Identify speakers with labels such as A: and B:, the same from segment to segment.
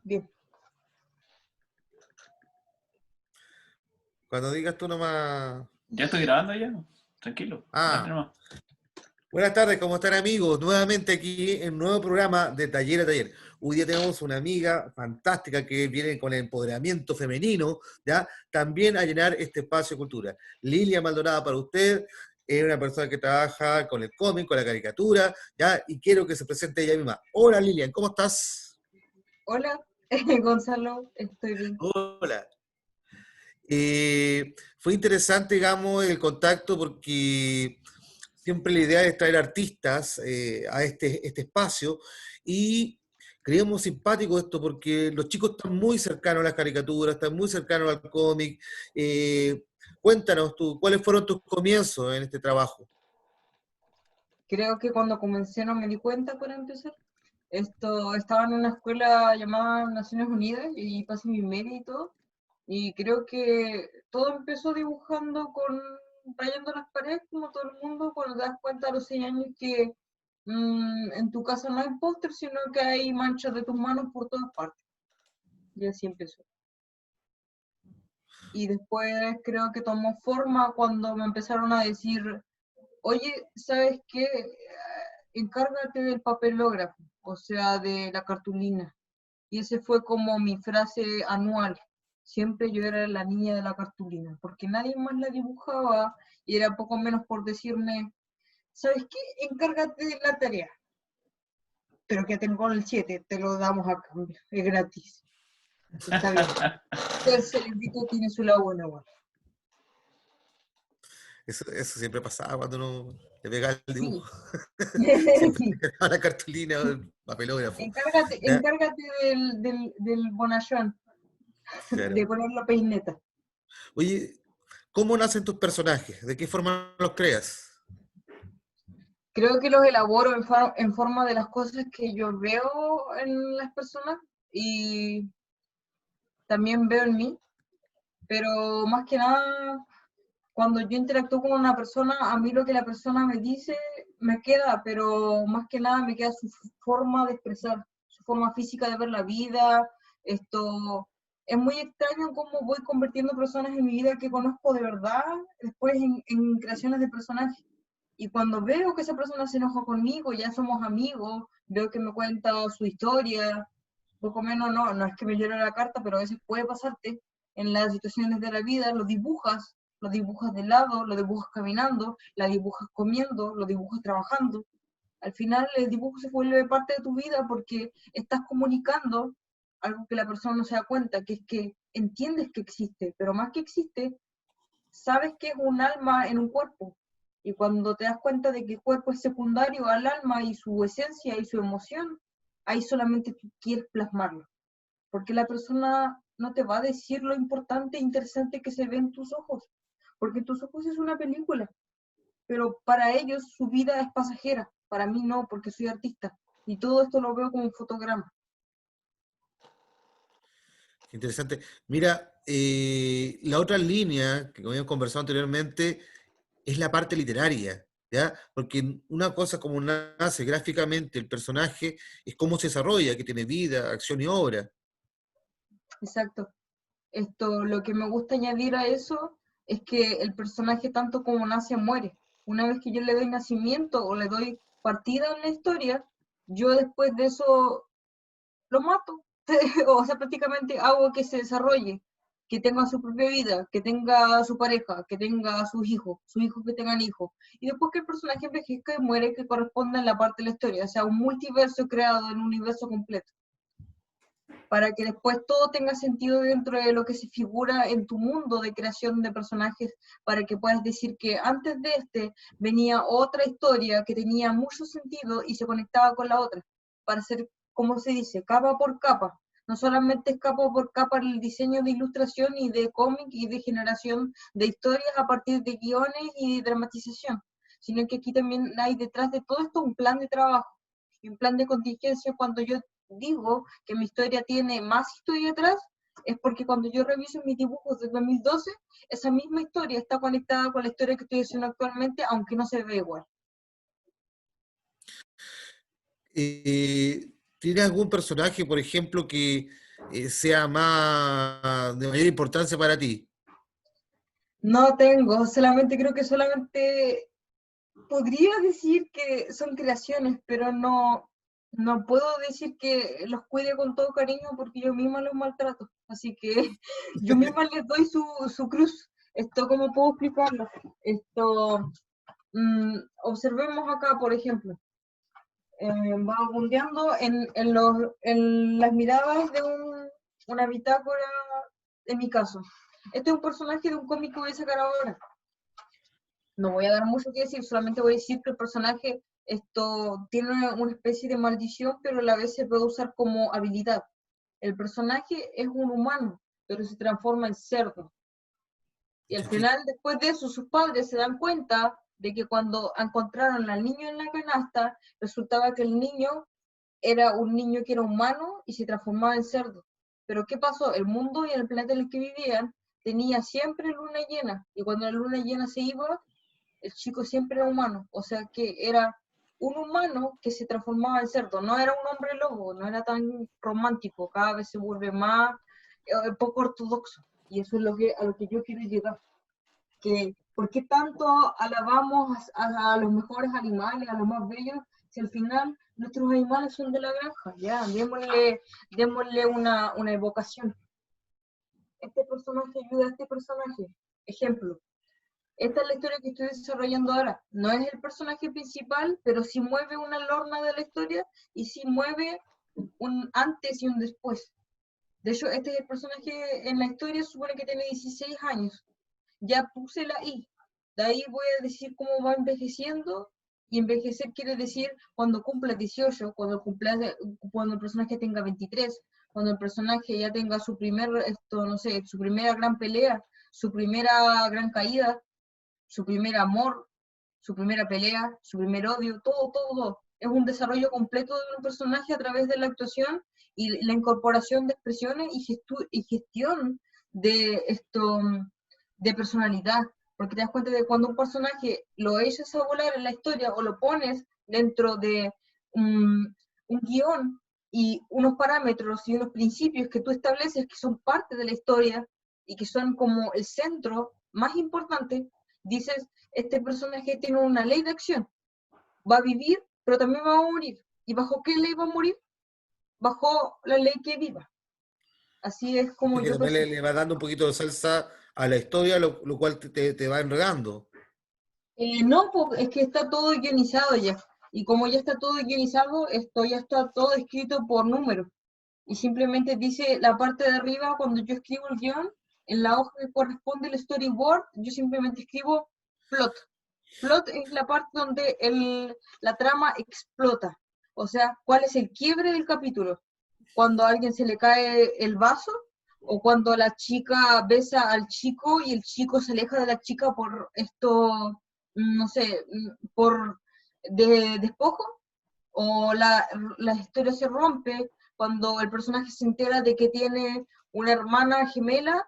A: Bien.
B: Cuando digas tú nomás.
C: Ya estoy grabando ya. Tranquilo. Dale
B: Ah,
C: nomás.
B: buenas tardes, ¿cómo están amigos? Nuevamente aquí en un nuevo programa de Taller a Taller. Hoy día tenemos una amiga fantástica que viene con el empoderamiento femenino, ¿ya? También a llenar este espacio de cultura. Lilia Maldonado para usted, es una persona que trabaja con el cómic, con la caricatura, ¿ya? Y quiero que se presente ella misma. Hola Lilian, ¿cómo estás?
A: Hola, Gonzalo, estoy bien.
B: Hola. Fue interesante, digamos, el contacto porque siempre la idea es traer artistas a este espacio y creemos simpático esto porque los chicos están muy cercanos a las caricaturas, están muy cercanos al cómic. Cuéntanos tú, ¿cuáles fueron tus comienzos en este trabajo?
A: Creo que cuando comencé no me di cuenta para empezar. Estaba en una escuela llamada Naciones Unidas y pasé mi media y todo. Y creo que todo empezó dibujando rayando las paredes como todo el mundo cuando te das cuenta a los 6 años que en tu casa no hay póster, sino que hay manchas de tus manos por todas partes. Y así empezó. Y después creo que tomó forma cuando me empezaron a decir, oye, ¿sabes qué? Encárgate del papelógrafo, o sea, de la cartulina. Y ese fue como mi frase anual. Siempre yo era la niña de la cartulina, porque nadie más la dibujaba y era poco menos por decirme, ¿sabes qué? Encárgate de la tarea. Pero que tengo el 7, te lo damos a cambio, es gratis. Está bien. El cerebrito tiene su lado bueno, bueno.
B: Eso siempre pasaba cuando uno le pegaba el
A: Sí,
B: dibujo. Siempre
A: sí.
B: le pegaba la cartulina o el papelógrafo. ¿Ya?
A: Encárgate del bonachón, de
B: Claro.
A: poner la peineta.
B: Oye, ¿cómo nacen tus personajes? ¿De qué forma los creas?
A: Creo que los elaboro en forma de las cosas que yo veo en las personas y también veo en mí, pero más que nada, cuando yo interactúo con una persona, a mí lo que la persona me dice me queda, pero más que nada me queda su forma de expresar, su forma física de ver la vida. Esto es muy extraño cómo voy convirtiendo personas en mi vida que conozco de verdad, después en creaciones de personajes. Y cuando veo que esa persona se enoja conmigo, ya somos amigos, veo que me cuenta su historia, poco menos no es que me llore la carta, pero a veces puede pasarte en las situaciones de la vida, lo dibujas de lado, lo dibujas caminando, la dibujas comiendo, lo dibujas trabajando. Al final el dibujo se vuelve parte de tu vida porque estás comunicando algo que la persona no se da cuenta, que es que entiendes que existe, pero más que existe, sabes que es un alma en un cuerpo. Y cuando te das cuenta de que el cuerpo es secundario al alma y su esencia y su emoción, ahí solamente tú quieres plasmarlo. Porque la persona no te va a decir lo importante e interesante que se ve en tus ojos. Porque tus ojos es una película. Pero para ellos su vida es pasajera. Para mí no, porque soy artista. Y todo esto lo veo como un fotograma.
B: Interesante. Mira, la otra línea que habíamos conversado anteriormente es la parte literaria, ¿ya? Porque una cosa como nace gráficamente el personaje es cómo se desarrolla, que tiene vida, acción y obra.
A: Exacto. Lo que me gusta añadir a eso es que el personaje tanto como nace muere. Una vez que yo le doy nacimiento o le doy partida en la historia, yo después de eso lo mato. O sea, prácticamente hago que se desarrolle, que tenga su propia vida, que tenga su pareja, que tenga sus hijos que tengan hijos. Y después que el personaje envejezca y muere, que corresponda en la parte de la historia. O sea, un multiverso creado en un universo completo para que después todo tenga sentido dentro de lo que se figura en tu mundo de creación de personajes, para que puedas decir que antes de este venía otra historia que tenía mucho sentido y se conectaba con la otra, para hacer, como se dice, capa por capa. No solamente es capa por capa el diseño de ilustración y de cómic y de generación de historias a partir de guiones y de dramatización, sino que aquí también hay detrás de todo esto un plan de trabajo y un plan de contingencia. Cuando yo digo que mi historia tiene más historia atrás, es porque cuando yo reviso mis dibujos de 2012, esa misma historia está conectada con la historia que estoy haciendo actualmente, aunque no se ve igual.
B: Eh, ¿tienes algún personaje, por ejemplo, que sea más de mayor importancia para ti?
A: No tengo, creo que solamente podría decir que son creaciones, pero no puedo decir que los cuide con todo cariño porque yo misma los maltrato. Así que yo misma les doy su cruz. ¿Cómo puedo explicarlo? Observemos acá, por ejemplo, vagabundeando en las miradas de una bitácora, en mi caso. Este es un personaje de un cómic que voy a sacar ahora. No voy a dar mucho que decir, solamente voy a decir que el personaje tiene una especie de maldición, pero a la vez se puede usar como habilidad. El personaje es un humano, pero se transforma en cerdo. Y al final, después de eso, sus padres se dan cuenta de que cuando encontraron al niño en la canasta, resultaba que el niño era un niño que era humano y se transformaba en cerdo. Pero ¿qué pasó? El mundo y el planeta en el que vivían tenía siempre luna llena, y cuando la luna llena se iba, el chico siempre era humano, o sea que era un humano que se transformaba en cerdo, no era un hombre lobo, no era tan romántico, cada vez se vuelve más poco ortodoxo, y eso es a lo que yo quiero llegar, que ¿por qué tanto alabamos a los mejores animales, a los más bellos, si al final nuestros animales son de la granja? Ya, démosle una evocación. Este personaje ayuda a este personaje. Ejemplo, esta es la historia que estoy desarrollando ahora. No es el personaje principal, pero sí mueve una lorna de la historia y sí mueve un antes y un después. De hecho, este es el personaje en la historia, supone que tiene 16 años. Ya puse la I. De ahí voy a decir cómo va envejeciendo. Y envejecer quiere decir cuando cumpla 18, cuando el personaje tenga 23, cuando el personaje ya tenga su su primera gran pelea, su primera gran caída, su primer amor, su primera pelea, su primer odio, todo. Es un desarrollo completo de un personaje a través de la actuación y la incorporación de expresiones y gestión de personalidad. Porque te das cuenta de cuando un personaje lo echas a volar en la historia o lo pones dentro de un guión y unos parámetros y unos principios que tú estableces que son parte de la historia y que son como el centro más importante, dices, este personaje tiene una ley de acción, va a vivir, pero también va a morir. ¿Y bajo qué ley va a morir? Bajo la ley que viva. Así es como
B: Que
A: yo
B: también
A: percibo.
B: le va dando un poquito de salsa a la historia, lo cual te va enredando.
A: No, es que está todo guionizado ya. Y como ya está todo guionizado, esto ya está todo escrito por números. Y simplemente dice la parte de arriba, cuando yo escribo el guión, en la hoja que corresponde el storyboard, yo simplemente escribo plot. Plot es la parte donde la trama explota. O sea, ¿cuál es el quiebre del capítulo? Cuando a alguien se le cae el vaso, o cuando la chica besa al chico y el chico se aleja de la chica por no sé, por despojo, o la historia se rompe cuando el personaje se entera de que tiene una hermana gemela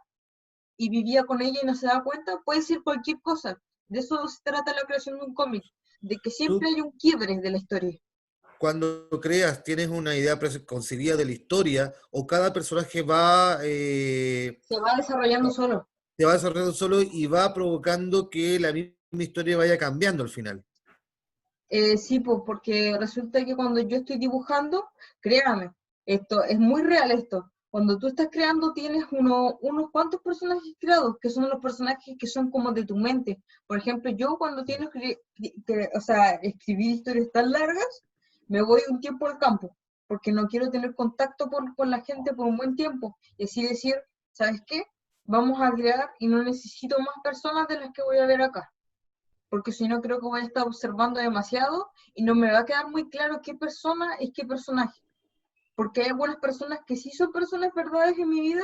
A: y vivía con ella y no se da cuenta, puede ser cualquier cosa. De eso se trata la creación de un cómic, de que siempre
B: Tú,
A: hay un quiebre de la historia.
B: cuando creas, tienes una idea concebida de la historia, o cada personaje va,
A: Se va desarrollando solo.
B: te va desarrollando solo y va provocando que la misma historia vaya cambiando al final.
A: Sí, pues porque resulta que cuando yo estoy dibujando, créame, esto es muy real esto. Cuando tú estás creando tienes unos cuantos personajes creados, que son los personajes que son como de tu mente. Por ejemplo, yo cuando tienes o sea, escribir historias tan largas, me voy un tiempo al campo, porque no quiero tener contacto con la gente por un buen tiempo. Y así decir, ¿sabes qué? Vamos a crear y no necesito más personas de las que voy a ver acá, porque si no creo que voy a estar observando demasiado y no me va a quedar muy claro qué persona es qué personaje. Porque hay algunas personas que sí son personas verdades en mi vida,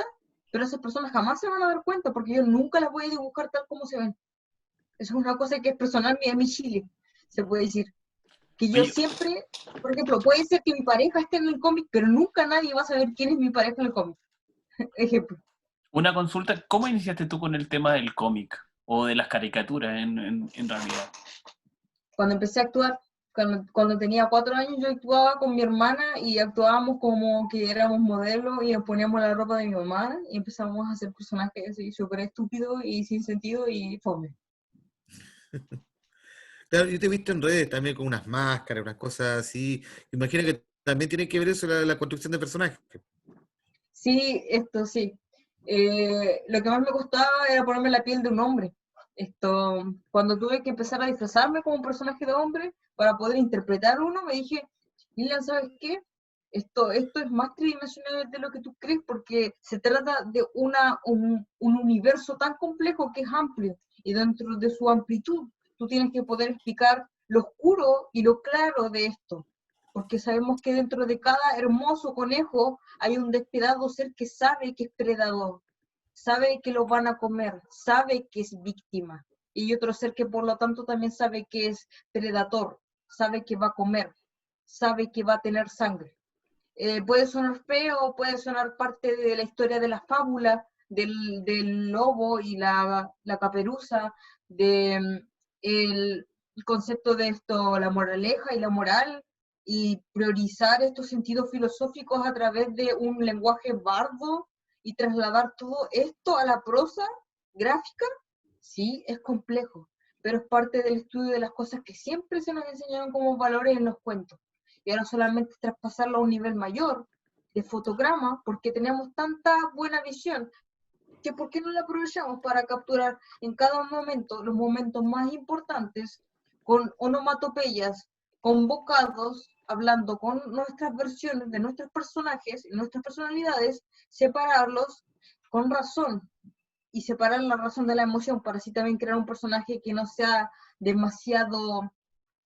A: pero esas personas jamás se van a dar cuenta porque yo nunca las voy a dibujar tal como se ven. Eso es una cosa que es personal mía, mi Chile, se puede decir. Que yo
C: Oye,
A: siempre, por ejemplo, puede ser que mi pareja esté en el cómic, pero nunca nadie va a saber quién es mi pareja en el cómic. Ejemplo.
C: una consulta, ¿cómo iniciaste tú con el tema del cómic o de las caricaturas en realidad?
A: Cuando empecé a actuar, Cuando tenía 4 años yo actuaba con mi hermana y actuábamos como que éramos modelos y nos poníamos la ropa de mi mamá y empezamos a hacer personajes así súper estúpidos y sin sentido y fome.
B: Claro, yo te he visto en redes también con unas máscaras, unas cosas así. Imagino que también tiene que ver eso, la construcción de personajes.
A: Sí, esto sí. Lo que más me costaba era ponerme la piel de un hombre. Cuando tuve que empezar a disfrazarme como un personaje de hombre para poder interpretar uno, me dije, Lilian, ¿sabes qué? Esto es más tridimensional de lo que tú crees porque se trata de un universo tan complejo que es amplio y dentro de su amplitud tú tienes que poder explicar lo oscuro y lo claro de esto, porque sabemos que dentro de cada hermoso conejo hay un despiadado ser que sabe que es predador, sabe que lo van a comer, sabe que es víctima, y hay otro ser que por lo tanto también sabe que es predator, sabe que va a comer, sabe que va a tener sangre. Puede sonar feo, puede sonar parte de la historia de la fábula, del lobo y la caperuza, el concepto de esto, la moraleja y la moral, y priorizar estos sentidos filosóficos a través de un lenguaje bardo y trasladar todo esto a la prosa gráfica, sí, es complejo, pero es parte del estudio de las cosas que siempre se nos enseñaron como valores en los cuentos. Y ahora solamente traspasarlo a un nivel mayor de fotograma, porque tenemos tanta buena visión, que ¿por qué no la aprovechamos para capturar en cada momento los momentos más importantes con onomatopeyas, con bocados, hablando con nuestras versiones de nuestros personajes y nuestras personalidades, separarlos con razón y separar la razón de la emoción para así también crear un personaje que no sea demasiado,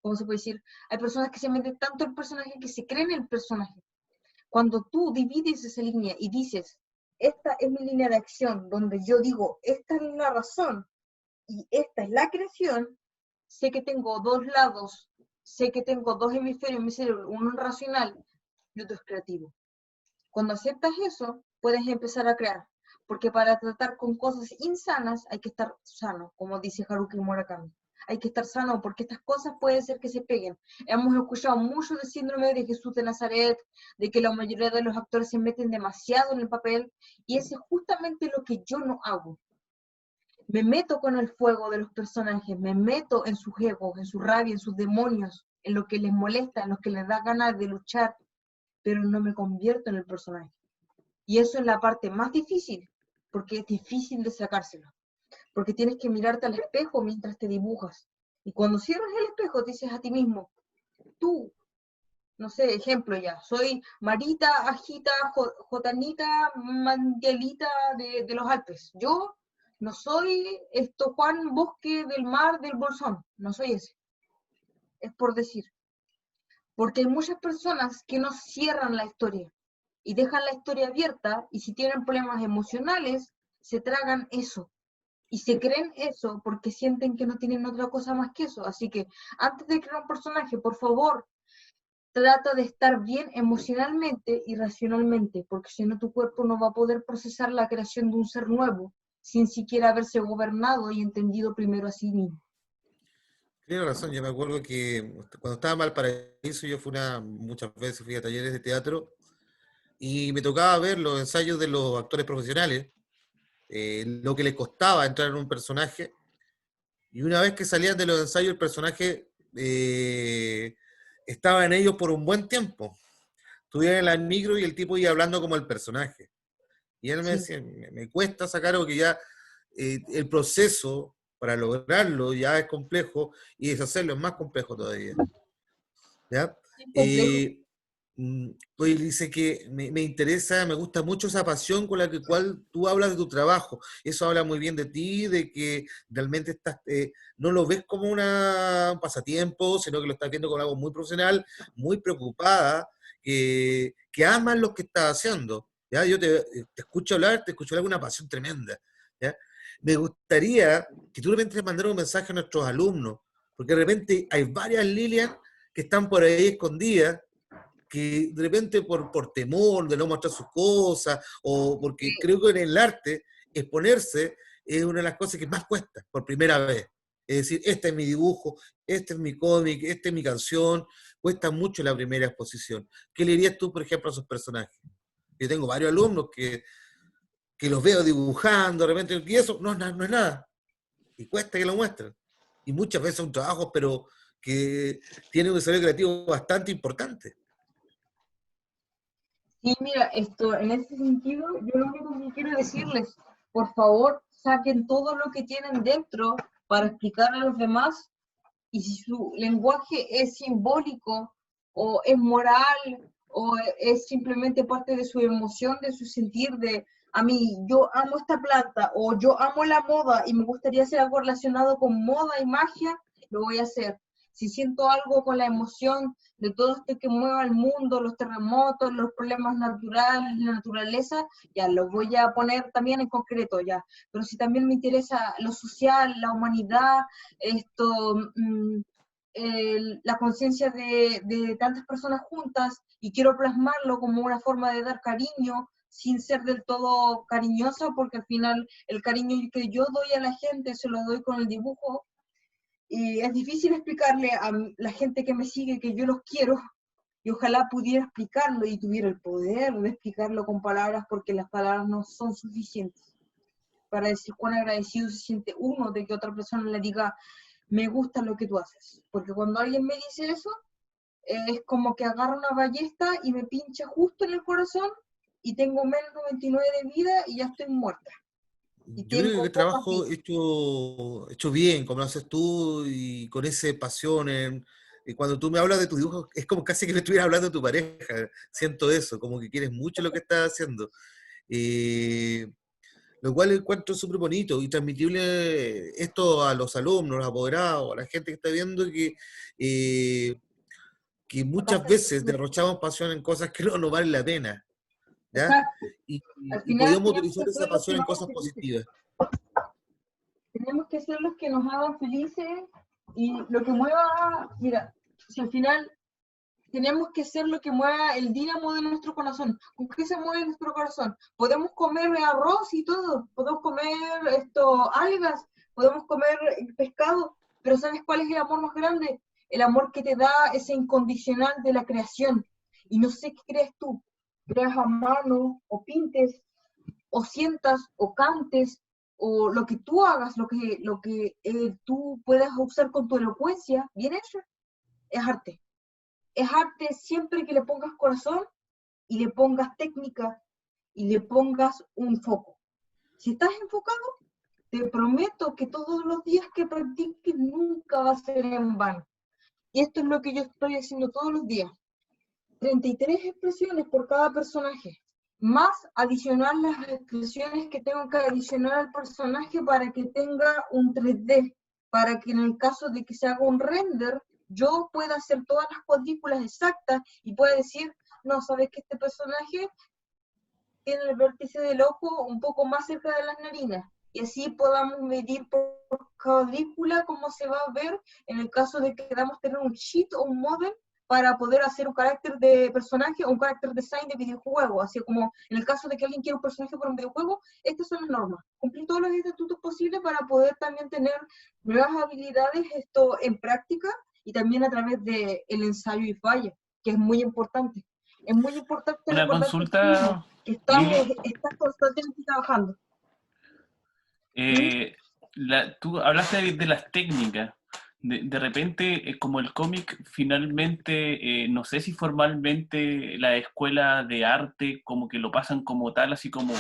A: ¿cómo se puede decir? Hay personas que se meten tanto el personaje que se creen el personaje. Cuando tú divides esa línea y dices, esta es mi línea de acción, donde yo digo, esta es la razón y esta es la creación, sé que tengo dos lados, sé que tengo dos hemisferios en mi cerebro, uno es racional y otro es creativo. Cuando aceptas eso, puedes empezar a crear, porque para tratar con cosas insanas hay que estar sano, como dice Haruki Murakami. Hay que estar sano porque estas cosas pueden ser que se peguen. Hemos escuchado mucho del síndrome de Jesús de Nazaret, de que la mayoría de los actores se meten demasiado en el papel, y eso es justamente lo que yo no hago. Me meto con el fuego de los personajes, me meto en sus egos, en su rabia, en sus demonios, en lo que les molesta, en lo que les da ganas de luchar, pero no me convierto en el personaje. Y eso es la parte más difícil, porque es difícil de sacárselo. Porque tienes que mirarte al espejo mientras te dibujas. Y cuando cierras el espejo, te dices a ti mismo, tú, no sé, ejemplo ya, soy Marita, Ajita, Jotanita, Mandialita de los Alpes. Yo no soy Juan Bosque del Mar del Bolsón, no soy ese. Es por decir. Porque hay muchas personas que no cierran la historia y dejan la historia abierta y si tienen problemas emocionales, se tragan eso y se creen eso porque sienten que no tienen otra cosa más que eso. Así que antes de crear un personaje, por favor, trata de estar bien emocionalmente y racionalmente, porque si no tu cuerpo no va a poder procesar la creación de un ser nuevo sin siquiera haberse gobernado y entendido primero a sí mismo.
B: Tienes razón, yo me acuerdo que cuando estaba en Valparaíso, muchas veces fui a talleres de teatro y me tocaba ver los ensayos de los actores profesionales, lo que les costaba entrar en un personaje, y una vez que salían de los ensayos, el personaje estaba en ellos por un buen tiempo. Estuvieron en la micro y el tipo iba hablando como el personaje. Y él me
A: Sí,
B: decía, me cuesta sacar algo que ya el proceso para lograrlo ya es complejo y deshacerlo es más complejo todavía. ¿Ya?
A: es complejo.
B: Eh, Oye, dice que me interesa, me gusta mucho esa pasión con la cual tú hablas de tu trabajo. Eso habla muy bien de ti, de que realmente no lo ves como un pasatiempo, sino que lo estás viendo como algo muy profesional, muy preocupada, que amas lo que estás haciendo. ¿Ya? Yo te escucho hablar, te escucho hablar con una pasión tremenda. ¿Ya? Me gustaría que tú de repente mandaras un mensaje a nuestros alumnos, porque de repente hay varias Lilian que están por ahí escondidas, que de repente por temor de no mostrar sus cosas, o porque creo que en el arte exponerse es una de las cosas que más cuesta por primera vez. Es decir, este es mi dibujo, este es mi cómic, esta es mi canción. Cuesta mucho la primera exposición. ¿Qué le dirías tú, por ejemplo, a esos personajes? Yo tengo varios alumnos que los veo dibujando, de repente, y eso no es nada. Y cuesta que lo muestren. Y muchas veces son trabajos, pero que tienen un desarrollo creativo bastante importante.
A: Sí, mira, esto, en ese sentido, yo lo único que quiero decirles, por favor, saquen todo lo que tienen dentro para explicar a los demás, y si su lenguaje es simbólico, o es moral, o es simplemente parte de su emoción, de su sentir, de a mí, yo amo esta planta, o yo amo la moda, y me gustaría hacer algo relacionado con moda y magia, lo voy a hacer. Si siento algo con la emoción de todo esto que mueva el mundo, los terremotos, los problemas naturales, la naturaleza, ya lo voy a poner también en concreto, ya. Pero si también me interesa lo social, la humanidad, esto, la conciencia de tantas personas juntas, y quiero plasmarlo como una forma de dar cariño, sin ser del todo cariñosa, porque al final el cariño que yo doy a la gente se lo doy con el dibujo, y es difícil explicarle a la gente que me sigue que yo los quiero, y ojalá pudiera explicarlo y tuviera el poder de explicarlo con palabras, porque las palabras no son suficientes para decir cuán agradecido se siente uno de que otra persona le diga, me gusta lo que tú haces. Porque cuando alguien me dice eso, es como que agarra una ballesta y me pincha justo en el corazón, y tengo menos 99 de vida y ya estoy muerta. Y
B: Yo creo que
A: tengo
B: el
A: pocas
B: trabajo
A: vidas.
B: hecho bien, como lo haces tú, y con esa pasión. Y cuando tú me hablas de tu dibujo, es como casi que me estuvieras hablando de tu pareja. Siento eso, como que quieres mucho lo que estás haciendo. Eh, lo cual encuentro súper bonito y transmitible esto a los alumnos, los apoderados, a la gente que está viendo eh, que
A: Acá
B: muchas
A: está el
B: veces
A: problema.
B: derrochamos pasión en cosas que no valen la pena, ¿ya?
A: Exacto. Al
B: Y
A: final
B: podemos
A: tenemos que
B: utilizar esa
A: ser los que
B: pasión en
A: nos hagan
B: cosas
A: felices.
B: positivas.
A: Tenemos que ser los que nos hagan felices, y lo que mueva, mira, si al final tenemos que ser lo que mueva el dínamo de nuestro corazón. ¿Con qué se mueve nuestro corazón? Podemos comer arroz y todo, podemos comer algas, podemos comer pescado, pero ¿sabes cuál es el amor más grande? El amor que te da ese incondicional de la creación. Y no sé qué crees tú, creas a mano, o pintes, o sientas, o cantes, o lo que tú hagas, lo que tú puedas usar con tu elocuencia, bien hecho, es arte. Es arte siempre que le pongas corazón, y le pongas técnica, y le pongas un foco. Si estás enfocado, te prometo que todos los días que practiques nunca va a ser en vano. Y esto es lo que yo estoy haciendo todos los días. 33 expresiones por cada personaje, más adicionar las expresiones que tengo que adicionar al personaje para que tenga un 3D, para que en el caso de que se haga un render, yo pueda hacer todas las cuadrículas exactas y pueda decir, no, sabes que este personaje tiene el vértice del ojo un poco más cerca de las narinas, y así podamos medir por cuadrícula cómo se va a ver en el caso de que queramos tener un cheat o un model para poder hacer un carácter de personaje o un carácter design de videojuego. Así como en el caso de que alguien quiera un personaje para un videojuego, estas son las normas. Cumplir todos los estatutos posibles para poder también tener nuevas habilidades, esto en práctica, y también a través del ensayo y falla, que es muy importante. Es muy importante
C: Una
A: recordarte a ti mismo
C: consulta,
A: que
C: Lili.
A: estás constantemente trabajando. ¿Mm?
C: Tú hablaste de las técnicas. De repente, como el cómic, finalmente, no sé si formalmente la escuela de arte como que lo pasan como tal, así como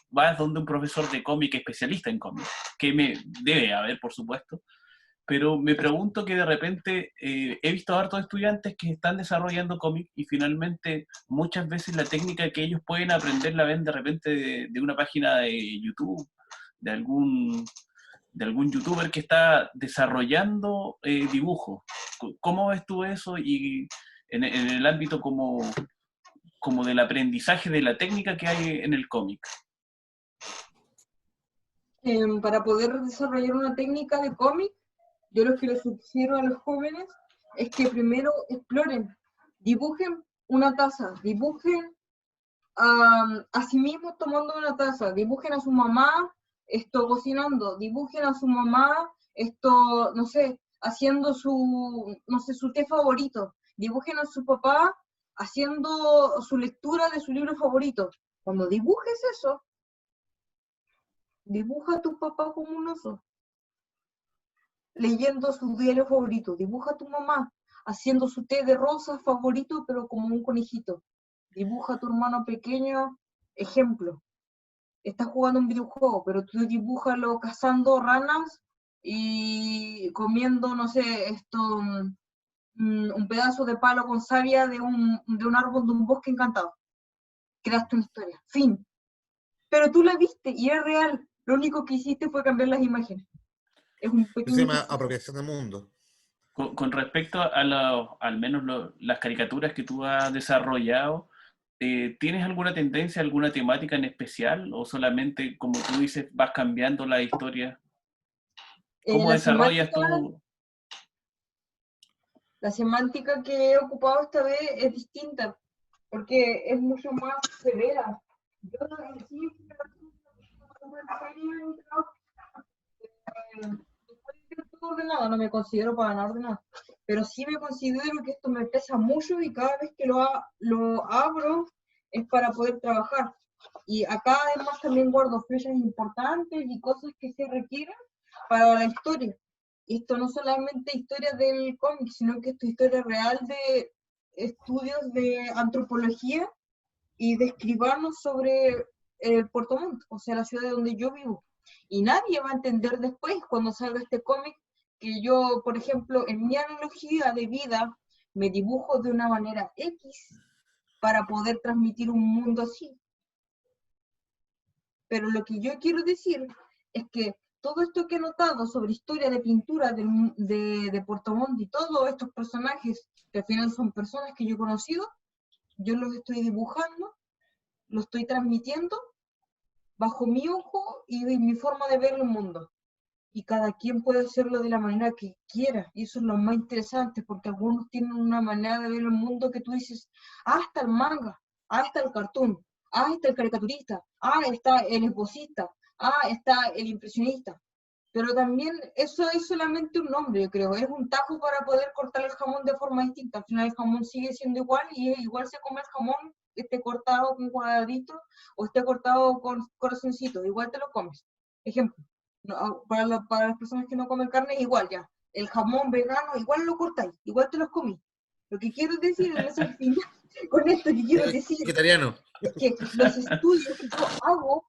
C: vas donde un profesor de cómic especialista en cómic, que debe haber, por supuesto, pero me pregunto que de repente he visto a hartos estudiantes que están desarrollando cómic y finalmente muchas veces la técnica que ellos pueden aprender la ven de repente de una página de YouTube, de algún youtuber que está desarrollando dibujos. ¿Cómo ves tú eso y en el ámbito como del aprendizaje de la técnica que hay en el cómic?
A: Para poder desarrollar una técnica de cómic, yo lo que les sugiero a los jóvenes es que primero exploren, dibujen una taza, dibujen a sí mismos tomando una taza, dibujen a su mamá cocinando, dibujen a su mamá no sé, haciendo no sé, su té favorito. Dibujen a su papá haciendo su lectura de su libro favorito. Cuando dibujes eso, dibuja a tu papá como un oso, leyendo su diario favorito. Dibuja a tu mamá haciendo su té de rosas favorito, pero como un conejito. Dibuja a tu hermano pequeño, ejemplo. Estás jugando un videojuego, pero tú dibújalo cazando ranas y comiendo, no sé, un pedazo de palo con savia de un árbol de un bosque encantado. Creaste una historia, fin. Pero tú la viste y es real. Lo único que hiciste fue cambiar las imágenes. Es un
B: Eso se
A: pequeño
B: llama
A: ejercicio.
B: apropiación del mundo.
C: Con respecto a al menos las caricaturas que tú has desarrollado, ¿tienes alguna tendencia, alguna temática en especial? ¿O solamente, como tú dices, vas cambiando la historia? ¿Cómo
A: La
C: desarrollas
A: semántica,
C: tú?
A: la semántica que he ocupado esta vez es distinta, porque es mucho más severa. Yo en sí, ordenado, no me considero para nada ordenado, pero sí me considero que esto me pesa mucho y cada vez que lo abro es para poder trabajar. Y acá además también guardo fechas importantes y cosas que se requieren para la historia. Y esto no solamente historia del cómic, sino que esto es historia real de estudios de antropología y de escribanos sobre Puerto Montt, o sea, la ciudad donde yo vivo. Y nadie va a entender después, cuando salga este cómic, que yo, por ejemplo, en mi analogía de vida, me dibujo de una manera X para poder transmitir un mundo así. Pero lo que yo quiero decir es que todo esto que he notado sobre historia de pintura de Puerto Montt y todos estos personajes, que al final son personas que yo he conocido, yo los estoy dibujando, lo estoy transmitiendo bajo mi ojo y de mi forma de ver el mundo. Y cada quien puede hacerlo de la manera que quiera. Y eso es lo más interesante, porque algunos tienen una manera de ver el mundo que tú dices, ah, está el manga, ah, está el cartoon, ah, está el caricaturista, ah, está el esbocista, ah, está el impresionista. Pero también eso es solamente un nombre, yo creo. Es un tajo para poder cortar el jamón de forma distinta. Al final el jamón sigue siendo igual y igual se come el jamón, esté cortado con cuadraditos o esté cortado con corazoncitos. Igual te lo comes. Ejemplo, no, para las personas que no comen carne, igual ya. El jamón vegano, igual lo cortáis, igual te los comí. Lo que quiero decir en ese final, con esto que quiero decir,
B: Vegetariano.
A: es que los estudios que yo hago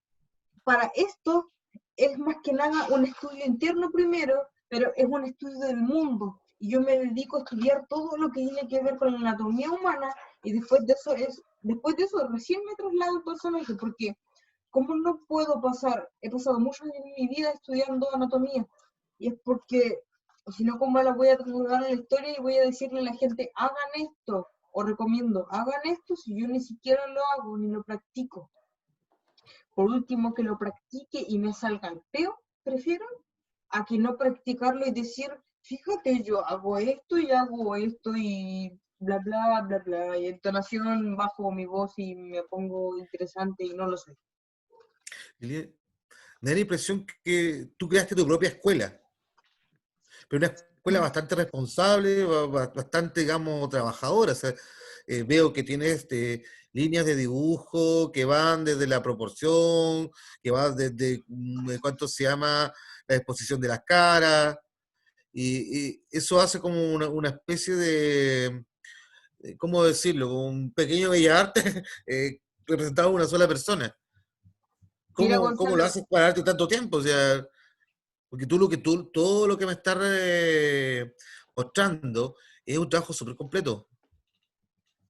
A: para esto es más que nada un estudio interno primero, pero es un estudio del mundo. Y yo me dedico a estudiar todo lo que tiene que ver con la anatomía humana y después de eso recién me traslado al personaje, porque como no puedo he pasado muchos años en mi vida estudiando anatomía, y es porque, o si no, ¿cómo la voy a trasladar en la historia y voy a decirle a la gente, hagan esto, o recomiendo, hagan esto, si yo ni siquiera lo hago, ni lo practico? Por último, que lo practique y me salga el peo, prefiero, a que no practicarlo y decir, fíjate, yo hago esto y bla, bla, bla, bla, y entonación bajo mi voz y me pongo interesante y no lo sé.
B: Me da la impresión que tú creaste tu propia escuela, pero una escuela bastante responsable, bastante, digamos, trabajadora. O sea, veo que tienes líneas de dibujo que van desde la proporción, que van desde cuánto se llama la exposición de las caras, y eso hace como una especie ¿cómo decirlo? Un pequeño bellas artes representado por una sola persona.
A: Mira,
B: ¿Cómo lo
A: Gonzalo,
B: haces para darte tanto tiempo? O sea, porque todo lo que me estás mostrando es un trabajo súper completo.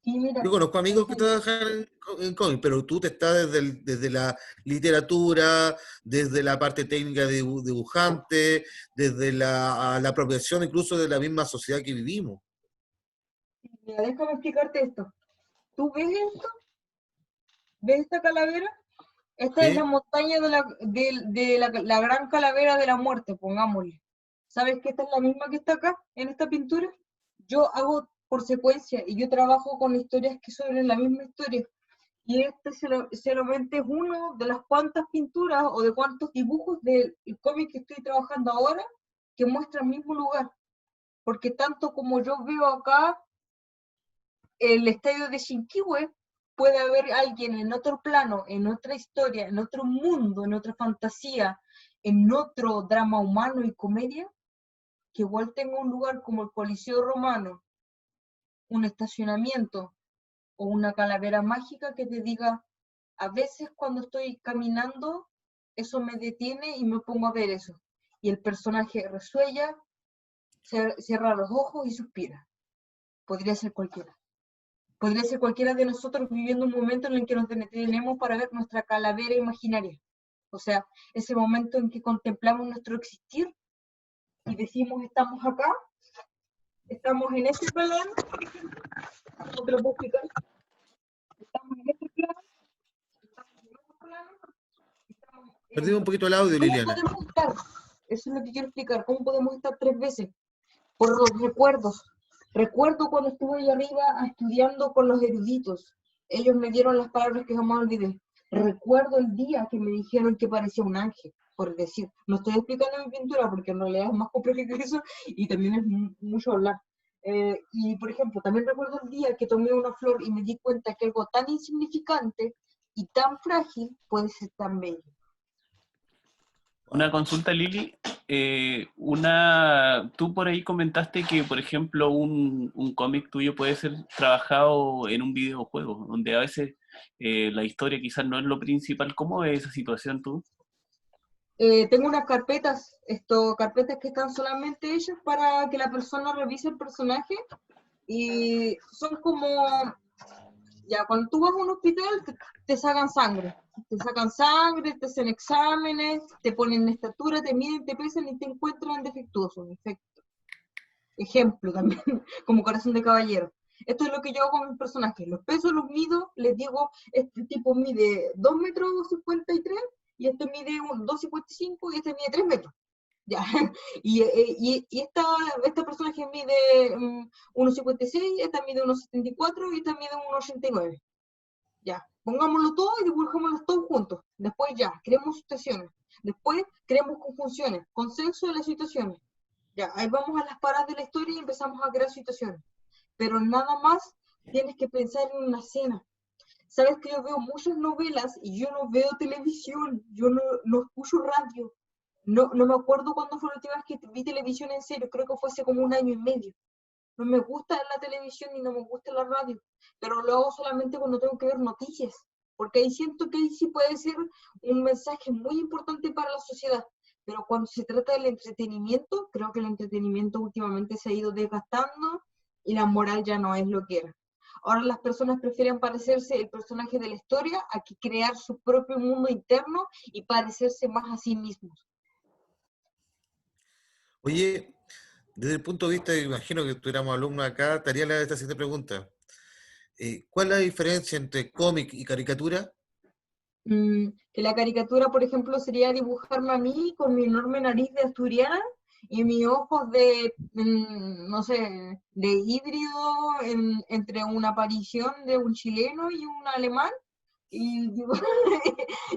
A: sí, mira,
B: Yo conozco amigos que trabajan en cómic, pero tú te estás desde la literatura, desde la parte técnica de dibujante, desde la apropiación incluso de la misma sociedad que vivimos.
A: mira, déjame explicarte esto. ¿Tú ves esto? ¿Ves esta calavera? Esta es la
B: ¿Sí?
A: montaña la gran calavera de la muerte, pongámosle. ¿Sabes que esta es la misma que está acá, en esta pintura? Yo hago por secuencia y yo trabajo con historias que son la misma historia. Y este solamente es uno de las cuantas pinturas o de cuantos dibujos del cómic que estoy trabajando ahora, que muestra el mismo lugar, porque tanto como yo veo acá el estadio de Shinkiwe, puede haber alguien en otro plano, en otra historia, en otro mundo, en otra fantasía, en otro drama humano y comedia, que igual tenga un lugar como el Coliseo Romano, un estacionamiento o una calavera mágica que te diga, a veces cuando estoy caminando, eso me detiene y me pongo a ver eso. Y el personaje resuella, cierra los ojos y suspira. Podría ser cualquiera. Podría ser cualquiera de nosotros viviendo un momento en el que nos detenemos para ver nuestra calavera imaginaria. O sea, ese momento en que contemplamos nuestro existir y decimos, estamos acá, estamos en este plano, no te lo puedo explicar, estamos en este plano, estamos en otro plano, estamos
B: Perdimos un poquito el audio,
A: ¿Cómo
B: Liliana.
A: podemos estar? Eso es lo que quiero explicar. ¿Cómo podemos estar 3 veces? Por los recuerdos. Recuerdo cuando estuve ahí arriba estudiando con los eruditos. Ellos me dieron las palabras que jamás olvidé. Recuerdo el día que me dijeron que parecía un ángel, por decir. No estoy explicando mi pintura porque en realidad es más complejo que eso y también es mucho hablar. Y, por ejemplo, también recuerdo el día que tomé una flor y me di cuenta que algo tan insignificante y tan frágil puede ser tan bello.
C: Una consulta, Lili. Tú por ahí comentaste que, por ejemplo, un cómic tuyo puede ser trabajado en un videojuego, donde a veces la historia quizás no es lo principal. ¿Cómo es esa situación tú?
A: Tengo unas carpetas, carpetas que están solamente hechas para que la persona revise el personaje y son como, ya, cuando tú vas a un hospital te sacan sangre, te hacen exámenes, te ponen estatura, te miden, te pesan y te encuentran defectuoso. Ejemplo también, como corazón de caballero. Esto es lo que yo hago con mis personajes. Los pesos los mido, les digo, este tipo mide 2 metros 53 y este mide 2,55 y este mide 3 metros. Ya. Y esta personaje mide 1,56, esta mide 1,74 y esta mide 1,89. Ya, pongámoslo todo y dibujámoslo todos juntos. Después ya, creemos situaciones. Después creemos conjunciones, consenso de las situaciones. Ya, ahí vamos a las paradas de la historia y empezamos a crear situaciones. Pero nada más tienes que pensar en una escena. Sabes que yo veo muchas novelas y yo no veo televisión, yo no escucho radio. No me acuerdo cuándo fue la última vez que vi televisión en serio, creo que fue hace como 1 año y medio. No me gusta la televisión ni no me gusta la radio, pero lo hago solamente cuando tengo que ver noticias, porque ahí siento que ahí sí puede ser un mensaje muy importante para la sociedad. Pero cuando se trata del entretenimiento, creo que el entretenimiento últimamente se ha ido desgastando y la moral ya no es lo que era. Ahora las personas prefieren parecerse el personaje de la historia a que crear su propio mundo interno y parecerse más a sí mismos.
B: Oye, desde el punto de vista, imagino que tuviéramos alumnos acá, te haría esta siguiente pregunta. ¿Cuál es la diferencia entre cómic y caricatura?
A: Que la caricatura, por ejemplo, sería dibujarme a mí con mi enorme nariz de asturiana y mis ojos de, no sé, de híbrido entre una aparición de un chileno y un alemán, y,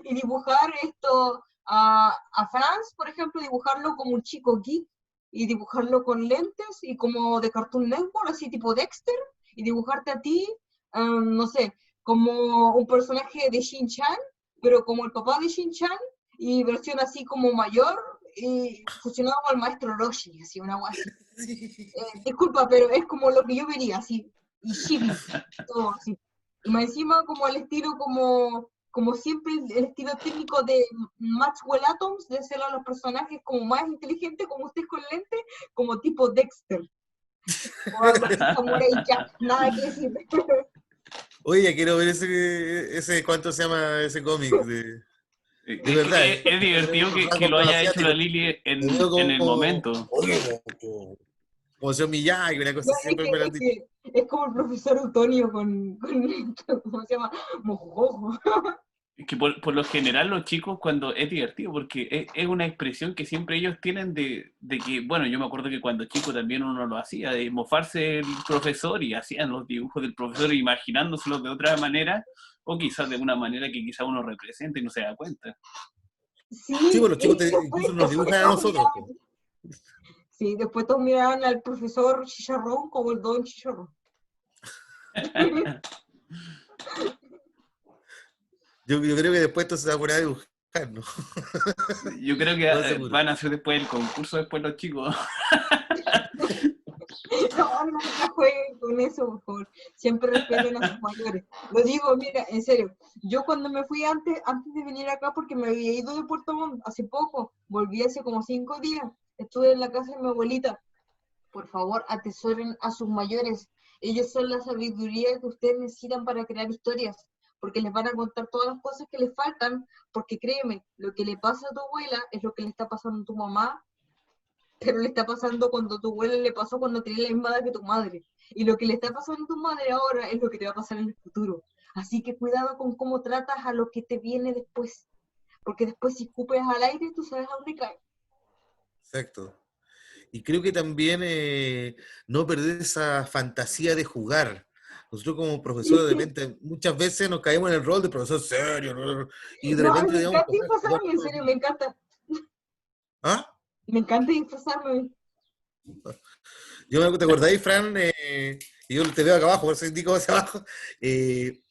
A: y dibujar esto a Franz, por ejemplo, dibujarlo como un chico geek, y dibujarlo con lentes y como de Cartoon Network, así tipo Dexter, y dibujarte a ti, no sé, como un personaje de Shin-Chan, pero como el papá de Shin-Chan, y versión así como mayor, y fusionado con el maestro Roshi, así, una guay así. Disculpa, pero es como lo que yo vería, así, y chibi, todo así. Y más encima como el estilo, como siempre, el estilo técnico de Maxwell Atoms, de hacer a los personajes como más inteligentes, como usted con lente, como tipo Dexter. O algo así, Samurai Jack, nada que decir.
B: Oye, ya quiero ver ¿cuánto se llama ese cómic? De verdad,
C: Es divertido que lo haya hecho la Lili en el momento.
B: Oye, como Sean Miyagi, una cosa
A: No,
B: siempre me lo han dicho.
A: es como el profesor Utonio con ¿cómo se llama? Mojojojo.
C: Es que por lo general los chicos cuando es divertido, porque es una expresión que siempre ellos tienen de que, bueno, yo me acuerdo que cuando chico también uno lo hacía, de mofarse el profesor y hacían los dibujos del profesor imaginándoselos de otra manera, o quizás de una manera que quizás uno represente y no se da cuenta.
B: Sí, pues
A: Sí,
B: los chicos
A: después
B: incluso nos dibujan a nosotros.
A: Sí, después todos miraban al profesor Chicharrón como el don Chicharrón.
B: Yo creo que después esto se va a poner a dibujar, ¿no?
C: Yo creo que
B: No, seguro.
C: van a hacer después el concurso, después los chicos.
A: No, nunca jueguen con eso, por favor. Siempre respeten a sus mayores. Lo digo, mira, en serio. Yo cuando me fui antes de venir acá, porque me había ido de Puerto Montt hace poco, volví hace como 5 días, estuve en la casa de mi abuelita. Por favor, atesoren a sus mayores. Ellos son la sabiduría que ustedes necesitan para crear historias, porque les van a contar todas las cosas que les faltan, porque créeme, lo que le pasa a tu abuela es lo que le está pasando a tu mamá, pero le está pasando cuando tu abuela le pasó cuando tenía la misma edad que tu madre. Y lo que le está pasando a tu madre ahora es lo que te va a pasar en el futuro. Así que cuidado con cómo tratas a lo que te viene después, porque después si escupes al aire, tú sabes a dónde cae.
B: Exacto. Y creo que también no perder esa fantasía de jugar. Nosotros como profesores de repente muchas veces nos caemos en el rol de profesor serio, ¿no? Y de
A: No, a mí
B: repente
A: me
B: digamos
A: encanta
B: cosas que no-
A: disfrazarme, en serio, me encanta.
B: ¿Ah?
A: Me encanta disfrazarme.
B: ¿Te acordáis, Fran? Y yo te veo acá abajo, por eso indico hacia abajo. eh,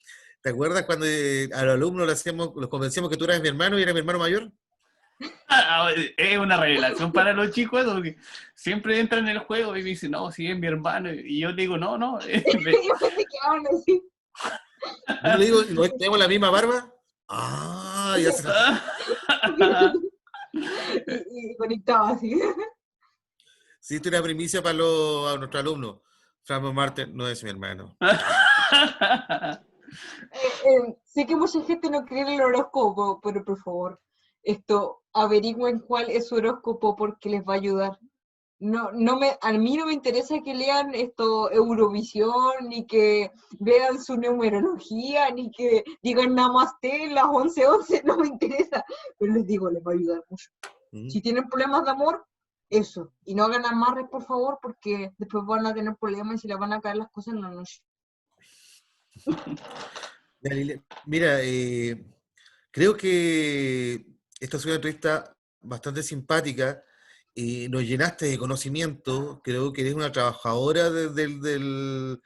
B: ¿Te acuerdas cuando a los alumnos los convencíamos que tú eras mi hermano y era mi hermano mayor?
C: Es una revelación para los chicos, eso, porque siempre entran en el juego y me dicen, no, si es mi hermano. Y yo le digo, no, no.
A: Yo pensé que iban a decir.
B: Yo le digo, ¿no tenemos la misma barba? Ah, ya se...
A: Y conectaba así.
B: Sí, esto es una primicia para a nuestros alumnos. Fran Marte no es mi hermano.
A: Sé que mucha gente no cree en el horóscopo, pero por favor, averigüen cuál es su horóscopo porque les va a ayudar. A mí no me interesa que lean Eurovisión, ni que vean su numerología, ni que digan Namaste en las 11:11, no me interesa, pero les digo, les va a ayudar mucho. Si tienen problemas de amor, eso, y no hagan amarres, por favor, porque después van a tener problemas y se les van a caer las cosas en la noche.
B: Mira, creo que esta es una entrevista bastante simpática. Nos llenaste de conocimiento. Creo que eres una trabajadora del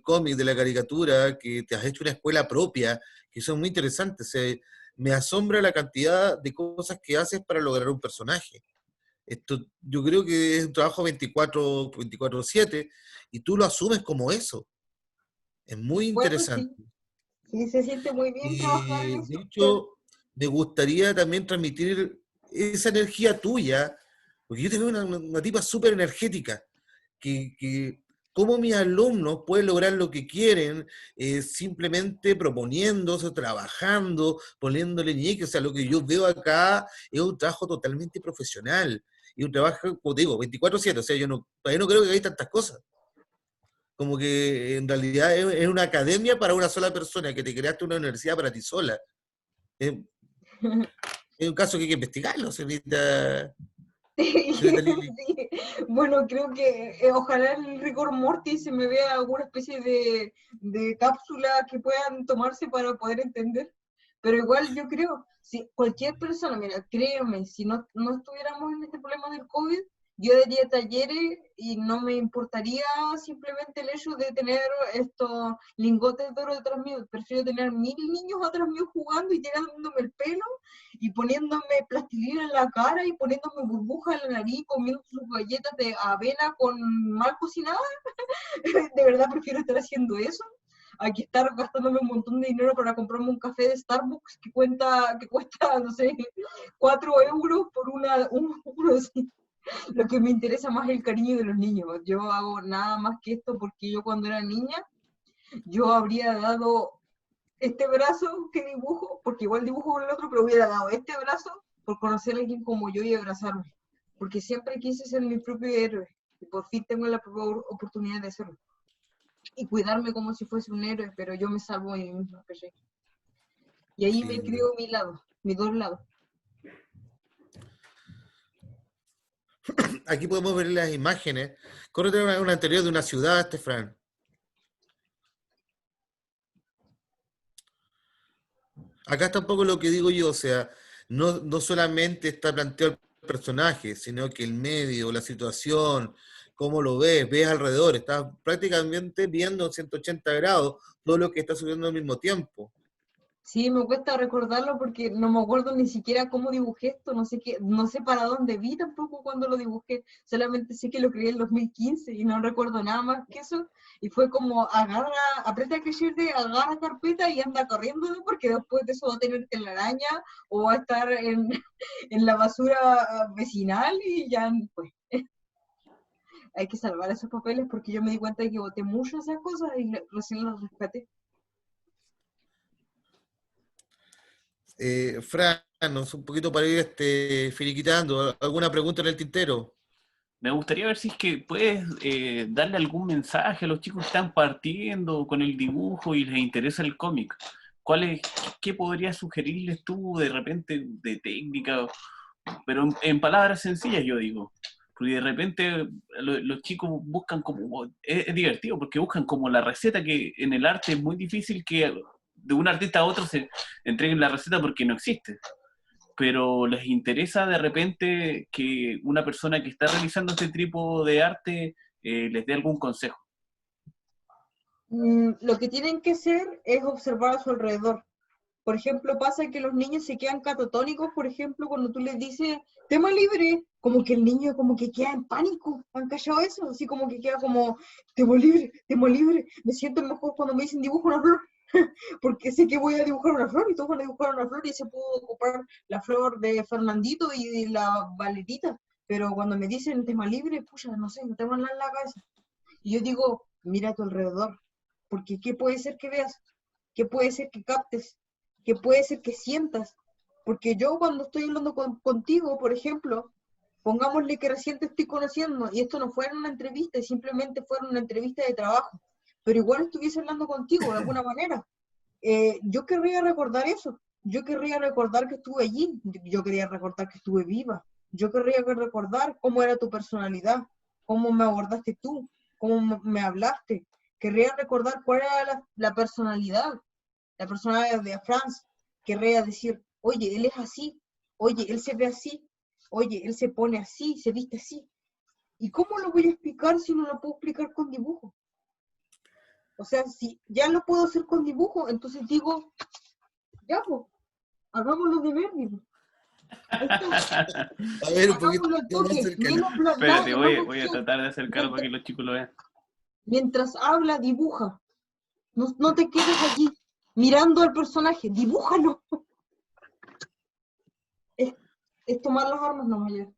B: cómic, de la caricatura, que te has hecho una escuela propia, que son muy interesantes. Me asombra la cantidad de cosas que haces para lograr un personaje. Esto, yo creo que es un trabajo 24/7 y tú lo asumes como eso. Es muy
A: Bueno,
B: interesante.
A: sí, sí, se siente muy bien trabajar en
B: De
A: eso.
B: hecho, me gustaría también transmitir esa energía tuya, porque yo te veo una tipa súper energética, que cómo mis alumnos pueden lograr lo que quieren simplemente proponiéndose, trabajando, poniéndole ñeque. O sea, lo que yo veo acá es un trabajo totalmente profesional y un trabajo, como te digo, 24/7. O sea, yo todavía no creo que hay tantas cosas. Como que en realidad es una academia para una sola persona, que te creaste una universidad para ti sola. Es, es un caso que hay que investigarlo, señorita Lili.
A: Sí. Bueno, creo que ojalá el rigor mortis se me vea alguna especie de cápsula que puedan tomarse para poder entender. Pero igual yo creo, si cualquier persona, mira, créeme, si no estuviéramos en este problema del COVID, yo daría talleres y no me importaría simplemente el hecho de tener estos lingotes de oro detrás mío. Prefiero tener 1000 niños atrás mío jugando y tirándome el pelo y poniéndome plastilina en la cara y poniéndome burbujas en la nariz, comiendo sus galletas de avena con mal cocinadas. De verdad prefiero estar haciendo eso a que estar gastándome un montón de dinero para comprarme un café de Starbucks que cuesta, no sé, 4 euros por uno así. Lo que me interesa más es el cariño de los niños. Yo hago nada más que esto porque yo cuando era niña, yo habría dado este brazo que dibujo, porque igual dibujo con el otro, pero hubiera dado este brazo por conocer a alguien como yo y abrazarme. Porque siempre quise ser mi propio héroe y por fin tengo la oportunidad de hacerlo. Y cuidarme como si fuese un héroe, pero yo me salvo a mí misma, ¿cachai? Y ahí me
B: Sí.
A: creo mi lado, mis dos lados.
B: Aquí podemos ver las imágenes. Córrete una anterior de una ciudad, Fran. Acá está un poco lo que digo yo, o sea, no solamente está planteado el personaje, sino que el medio, la situación, cómo lo ves alrededor, estás prácticamente viendo en 180 grados todo lo que está sucediendo al mismo tiempo.
A: Sí, me cuesta recordarlo porque no me acuerdo ni siquiera cómo dibujé esto, no sé qué, no sé para dónde vi tampoco cuando lo dibujé, solamente sé que lo creé en 2015 y no recuerdo nada más que eso, y fue como aprieta de agarra carpeta y anda corriendo, ¿no? Porque después de eso va a tener telaraña o va a estar en, en la basura vecinal y ya, pues, hay que salvar esos papeles porque yo me di cuenta de que boté muchas esas cosas y recién las rescaté.
B: Fran, un poquito para ir finiquitando, ¿alguna pregunta en el tintero?
C: Me gustaría ver si es que puedes darle algún mensaje a los chicos que están partiendo con el dibujo y les interesa el cómic. ¿Qué podrías sugerirles tú de repente de técnica? Pero en palabras sencillas, yo digo. Porque de repente los chicos buscan como... Es divertido porque buscan como la receta, que en el arte es muy difícil que de un artista a otro se entreguen la receta porque no existe. Pero les interesa de repente que una persona que está realizando este tipo de arte les dé algún consejo.
A: Lo que tienen que hacer es observar a su alrededor. Por ejemplo, pasa que los niños se quedan catatónicos, por ejemplo, cuando tú les dices tema libre, como que el niño como que queda en pánico. ¿Han callado eso? Así como que queda como tema libre. Me siento mejor cuando me dicen dibujo una flor, porque sé que voy a dibujar una flor y todos van a dibujar una flor y se pudo ocupar la flor de Fernandito y de la Valetita. Pero cuando me dicen tema libre, pucha, no sé, no tengo nada en la cabeza. Y yo digo, mira a tu alrededor, porque ¿qué puede ser que veas? ¿Qué puede ser que captes? ¿Qué puede ser que sientas? Porque yo cuando estoy hablando contigo, por ejemplo, pongámosle que recién te estoy conociendo y esto no fuera una entrevista, simplemente fuera una entrevista de trabajo, pero igual estuviese hablando contigo de alguna manera. Yo querría recordar eso, yo querría recordar que estuve allí, yo quería recordar que estuve viva, yo querría recordar cómo era tu personalidad, cómo me abordaste tú, cómo me hablaste, querría recordar cuál era la personalidad de Franz. Querría decir, oye, él es así, oye, él se ve así, oye, él se pone así, se viste así. ¿Y cómo lo voy a explicar si no lo puedo explicar con dibujo? O sea, si ya lo puedo hacer con dibujo, entonces digo, ya, pues, hagámoslo de Verdi.
B: A ver, un poquito
A: Hagámoslo al
B: más
A: toque,
B: cerca.
A: menos bla bla,
C: Espérate,
A: más
C: voy a
A: acción.
C: tratar de acercarlo para que los chicos lo vean.
A: Mientras habla, dibuja. No, no te quedes allí mirando al personaje, dibújalo. Es tomar las armas, no, mayor.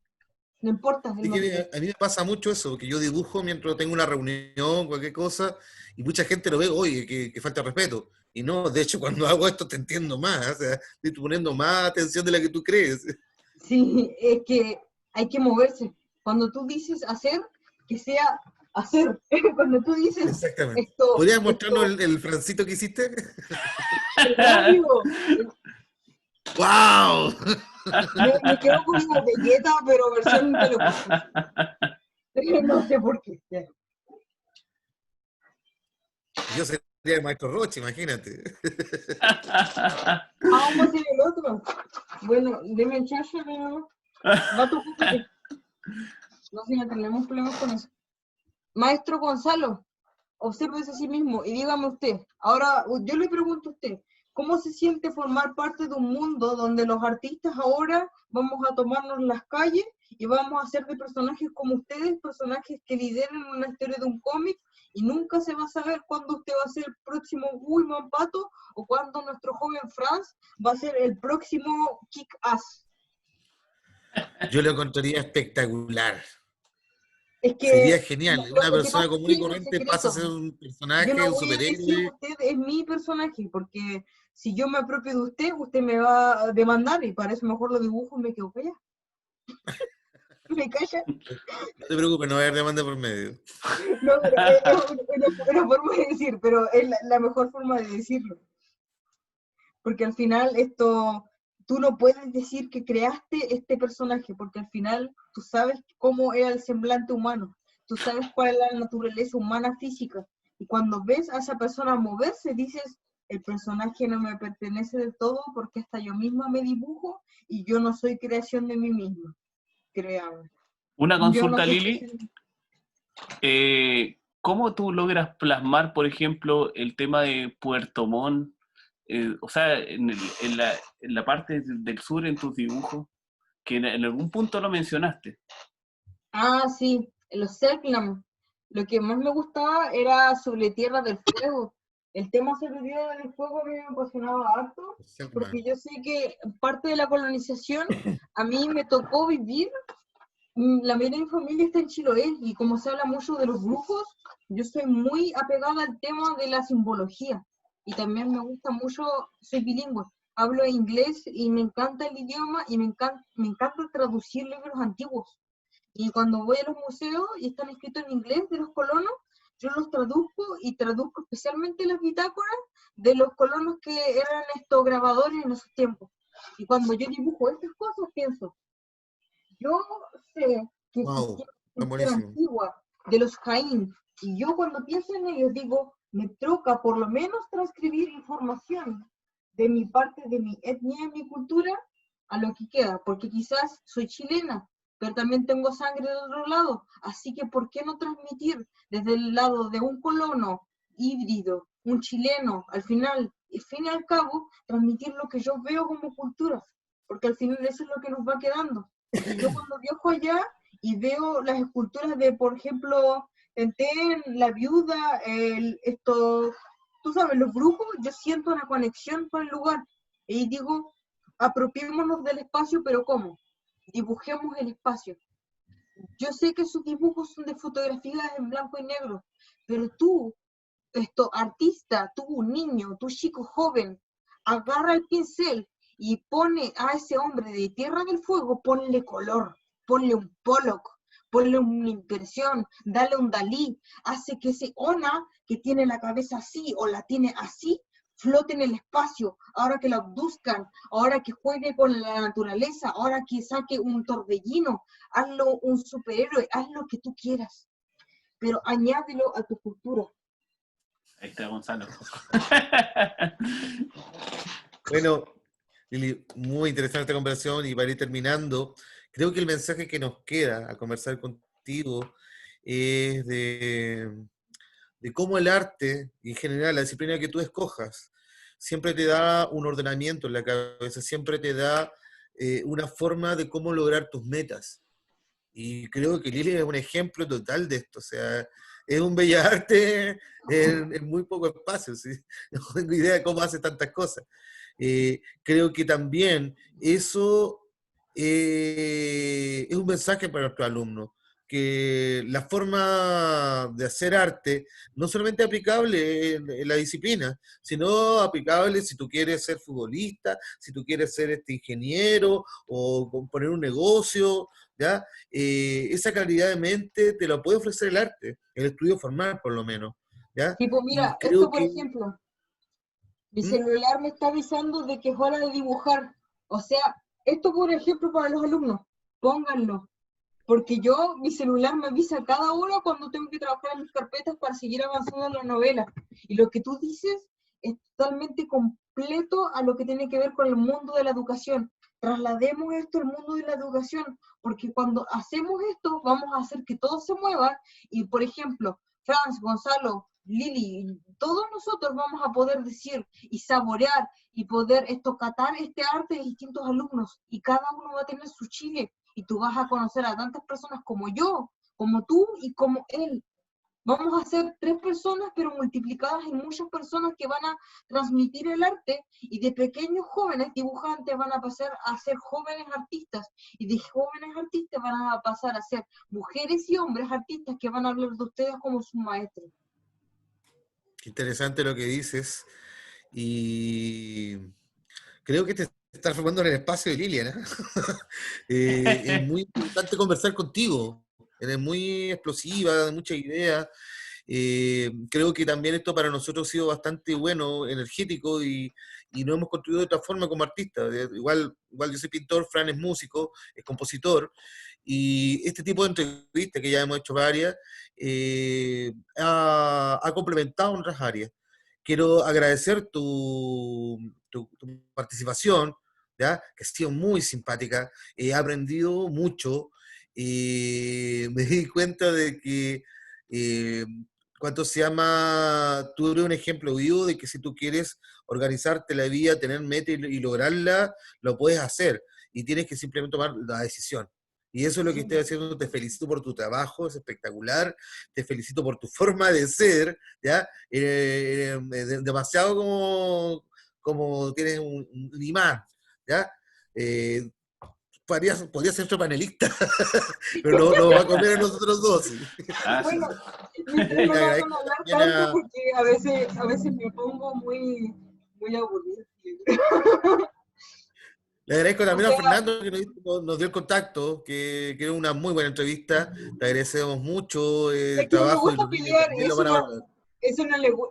A: No importa el
B: Es que
A: material.
B: a mí me pasa mucho eso, que yo dibujo mientras tengo una reunión, cualquier cosa, y mucha gente lo ve, oye, que falta respeto. Y no, de hecho, cuando hago esto te entiendo más, o sea, estoy poniendo más atención de la que tú crees.
A: Sí, es que hay que moverse. Cuando tú dices hacer, que sea hacer. Cuando tú dices
B: Exactamente.
A: esto,
B: ¿Podrías mostrarnos el francito que hiciste?
A: rápido,
B: ¡Wow!
A: me quedo con una belleta, pero versión pelucoso. No sé por qué. Ya.
B: Yo sería el maestro Roche, imagínate.
A: Vamos a hacer el otro. Bueno, deme el chacho, pero va tu copete. No sé, no tenemos problemas con eso. Maestro Gonzalo, obsérvese a sí mismo y dígame usted, ahora yo le pregunto a usted, ¿cómo se siente formar parte de un mundo donde los artistas ahora vamos a tomarnos las calles y vamos a hacer de personajes como ustedes, personajes que lideren una historia de un cómic y nunca se va a saber cuándo usted va a ser el próximo Wilman Pato o cuándo nuestro joven Franz va a ser el próximo Kick-Ass?
B: Yo lo encontraría espectacular.
A: Es
B: Sería
A: que
B: genial. Una
A: lo que
B: persona
A: pasa
B: común y
A: aquí es el
B: corriente pasa a ser
A: secreto.
B: un
A: Yo
B: personaje,
A: no
B: un
A: voy a decir
B: superhéroe.
A: usted es mi personaje, porque si yo me apropio de usted, usted me va a demandar y para eso mejor lo dibujo y me quedo callada. ¿Me calla?
B: No te preocupes, no va a haber demanda por medio.
A: No, pero es una forma de decir, pero es la mejor forma de decirlo. Porque al final tú no puedes decir que creaste este personaje, porque al final tú sabes cómo era el semblante humano, tú sabes cuál es la naturaleza humana física, y cuando ves a esa persona moverse, dices, el personaje no me pertenece del todo porque hasta yo misma me dibujo y yo no soy creación de mí misma. créanme.
C: Una
A: Yo no
C: consulta,
A: sé
C: Lili. ¿Cómo tú logras plasmar, por ejemplo, el tema de Puerto Montt? O sea, en la parte del sur, en tus dibujos, que en algún punto lo mencionaste.
A: Ah, sí, en los Selknam. Lo que más me gustaba era sobre Tierra del Fuego. El tema sobre Tierra del Fuego a mí me apasionaba harto, porque yo sé que parte de la colonización a mí me tocó vivir. La mayoría de mi familia está en Chiloé y como se habla mucho de los brujos, yo soy muy apegada al tema de la simbología y también me gusta mucho, soy bilingüe, hablo inglés y me encanta el idioma y me encanta traducir libros antiguos. Y cuando voy a los museos y están escritos en inglés de los colonos, yo los traduzco y traduzco especialmente las bitácoras de los colonos que eran estos grabadores en esos tiempos. Y cuando yo dibujo estas cosas, pienso, yo sé que
B: Wow,
A: existía
B: está
A: una cultura
B: buenísimo.
A: antigua de los Jaín, y yo cuando pienso en ellos digo, me toca por lo menos transcribir información de mi parte, de mi etnia, de mi cultura, a lo que queda, porque quizás soy chilena, pero también tengo sangre de otro lado, así que ¿por qué no transmitir desde el lado de un colono híbrido, un chileno, al final, y fin y al cabo, transmitir lo que yo veo como cultura, porque al final eso es lo que nos va quedando. Porque yo cuando viajo allá y veo las esculturas de, por ejemplo, Tentén, la viuda, tú sabes, los brujos, yo siento una conexión con el lugar. Y digo, apropiémonos del espacio, pero ¿cómo? Dibujemos el espacio. Yo sé que sus dibujos son de fotografías en blanco y negro, pero tú, artista, tú, un niño, tú, chico joven, agarra el pincel y pone a ese hombre de Tierra del Fuego, ponle color, ponle un Pollock, ponle una impresión, dale un Dalí, hace que ese Ona, que tiene la cabeza así o la tiene así, flote en el espacio, ahora que la abduzcan, ahora que juegue con la naturaleza, ahora que saque un torbellino, hazlo un superhéroe, haz lo que tú quieras, pero añádelo a tu cultura.
C: Ahí está Gonzalo.
B: Bueno, Lili, muy interesante esta conversación y para ir terminando, creo que el mensaje que nos queda al conversar contigo es de cómo el arte, y en general la disciplina que tú escojas, siempre te da un ordenamiento en la cabeza, siempre te da una forma de cómo lograr tus metas. Y creo que Lili es un ejemplo total de esto, o sea, es un bellarte en muy poco espacio, ¿sí? No tengo idea de cómo hace tantas cosas. Creo que también eso es un mensaje para nuestros alumnos, que la forma de hacer arte no solamente es aplicable en la disciplina, sino aplicable si tú quieres ser futbolista, si tú quieres ser ingeniero o poner un negocio, ¿ya? Esa claridad de mente te la puede ofrecer el arte, el estudio formal por lo menos, ¿ya?
A: Tipo,
B: Y
A: mira, esto
B: creo
A: por
B: que...
A: ejemplo, mi
B: ¿Mm?
A: celular me está avisando de que es hora de dibujar. O sea, esto por ejemplo para los alumnos, pónganlo. Porque yo, mi celular me avisa cada hora cuando tengo que trabajar en mis carpetas para seguir avanzando en la novela. Y lo que tú dices es totalmente completo a lo que tiene que ver con el mundo de la educación. Traslademos esto al mundo de la educación, porque cuando hacemos esto, vamos a hacer que todo se mueva. Y, por ejemplo, Franz, Gonzalo, Lili, todos nosotros vamos a poder decir y saborear y poder catar este arte de distintos alumnos. Y cada uno va a tener su chile y tú vas a conocer a tantas personas como yo, como tú y como él. Vamos a ser 3 personas, pero multiplicadas en muchas personas que van a transmitir el arte y de pequeños jóvenes dibujantes van a pasar a ser jóvenes artistas y de jóvenes artistas van a pasar a ser mujeres y hombres artistas que van a hablar de ustedes como sus maestros.
B: Qué interesante lo que dices y creo que te estás formando en el espacio de Lilian, ¿eh? Es muy importante conversar contigo, eres muy explosiva, de muchas ideas. Creo que también esto para nosotros ha sido bastante bueno, energético y nos hemos construido de otra forma como artistas. Igual yo soy pintor, Fran es músico, es compositor, y este tipo de entrevistas que ya hemos hecho varias ha complementado en otras áreas. Quiero agradecer tu participación, ¿ya? Que ha sido muy simpática, he aprendido mucho y me di cuenta de que, ¿cuánto se llama? Tú eres un ejemplo vivo de que si tú quieres organizarte la vida, tener meta y lograrla, lo puedes hacer, y tienes que simplemente tomar la decisión. Y eso es lo que estoy haciendo. Te felicito por tu trabajo, es espectacular. Te felicito por tu forma de ser, ¿ya? Demasiado como tienes un imán, ¿ya? Eh, podría ser otro panelista, pero no va a comer a nosotros dos.
C: Ah, sí.
A: Bueno, mientras no
B: Te
A: me hagan
B: agradezco
A: hablar
B: también
A: tanto, porque a veces me pongo muy, muy aburrida.
B: le agradezco
A: O
B: también a
A: sea,
B: Fernando que nos dio el contacto, que era una muy buena entrevista. Te agradecemos mucho
A: es
B: el
A: que no me
B: trabajo y
A: gusta
B: los niños
A: pelear,
B: también lo van a valorar.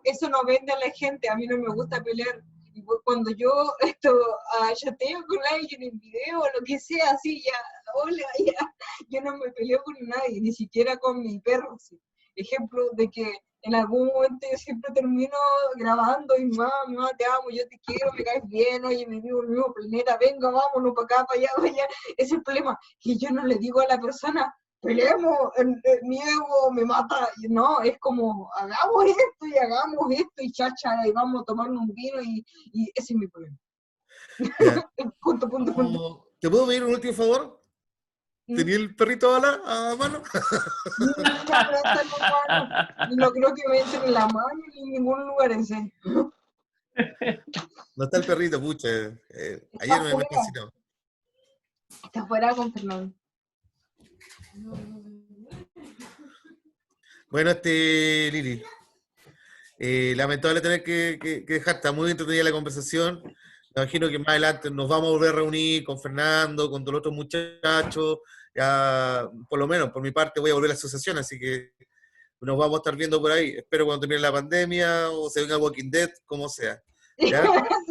A: eso no vende a la gente, a mí no me gusta pelear. Y pues cuando yo chateo con alguien en video o lo que sea, así ya, hola, ya, yo no me peleo con nadie, ni siquiera con mi perro. Sí. Ejemplo de que en algún momento yo siempre termino grabando y mamá, te amo, yo te quiero, me caes bien, oye, vivimos en el mismo planeta, venga, vámonos para acá, para allá, para allá. Ese es el problema, que yo no le digo a la persona, peleemos, mi ego me mata. Y no, es como, hagamos esto y chacha, y vamos a tomarnos un vino y ese es mi problema.
B: Ya.
A: Punto, punto, punto.
B: ¿Te puedo pedir un último favor?
A: ¿Mm?
B: ¿Tenía el perrito a mano?
A: No, no está en la mano. Y no creo que me entre en la mano ni en ningún lugar en serio.
B: No está el perrito, pucha.
A: Está
B: Ayer me
A: afuera,
B: fascinó.
A: está afuera con Fernando.
B: Bueno, Lili, lamentable tener que dejar, está muy entretenida la conversación. Me imagino que más adelante nos vamos a volver a reunir con Fernando, con todos los otros muchachos. Ya, por lo menos, por mi parte, voy a volver a la asociación, así que nos vamos a estar viendo por ahí. Espero cuando termine la pandemia o se venga Walking Dead, como sea. ¿Ya?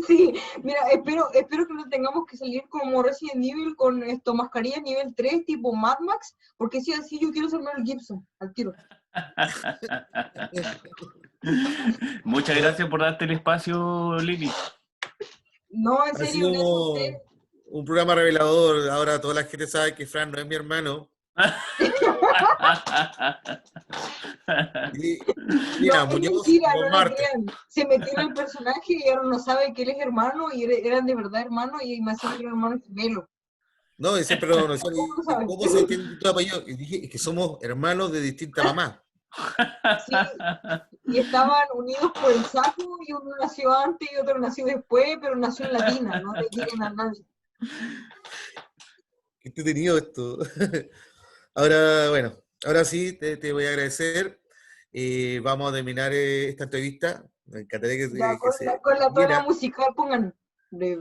A: Sí, mira, espero que no tengamos que salir como Resident Evil con mascarilla nivel 3 tipo Mad Max, porque si así yo quiero ser Mel Gibson, al tiro.
C: Muchas gracias por darte el espacio, Lili.
A: No, en
B: Ha
A: serio, gracias a usted.
B: sido un programa revelador. Ahora toda la gente sabe que Fran no es mi hermano. Y
A: No,
B: mira,
A: es
B: Muñoz
A: mentira,
B: como
A: no le
B: Marte.
A: crean. Se metió en el personaje y ahora no sabe que él es hermano y eran de verdad hermanos y más que eran hermanos gemelos.
B: No, y siempre nos decían,
A: ¿Cómo lo
B: ¿y
A: sabe?
B: cómo se entiende tu apellido? Y dije, es que somos hermanos de distinta mamá.
A: Sí, y estaban unidos por el saco y uno nació antes y otro nació después, pero nació en latina, no le digan a nadie.
B: Qué entretenido esto. Ahora, bueno, ahora sí te voy a agradecer. Vamos a terminar esta entrevista. Me encantaría
A: Ya,
B: que se
A: con la tona
B: termina.
A: musical pongan.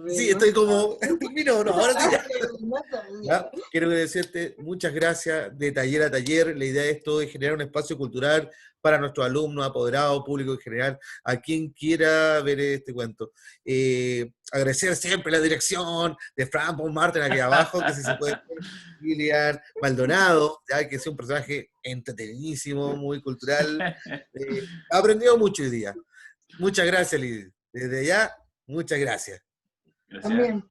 B: Sí, estoy como, termino, no, ahora sí ya.
A: No sabía.
B: ¿Ya? Quiero agradecerte, muchas gracias de taller a taller. La idea de esto es generar un espacio cultural para nuestros alumnos, apoderados, público en general, a quien quiera ver este cuento. Agradecer siempre la dirección de Fran Paul Martin aquí abajo, que si se puede ver, Lilian Maldonado, ya que es un personaje entretenidísimo, muy cultural. He aprendido mucho hoy día. Muchas gracias, Lidia. Desde ya, muchas gracias.
C: Gracias.
A: También.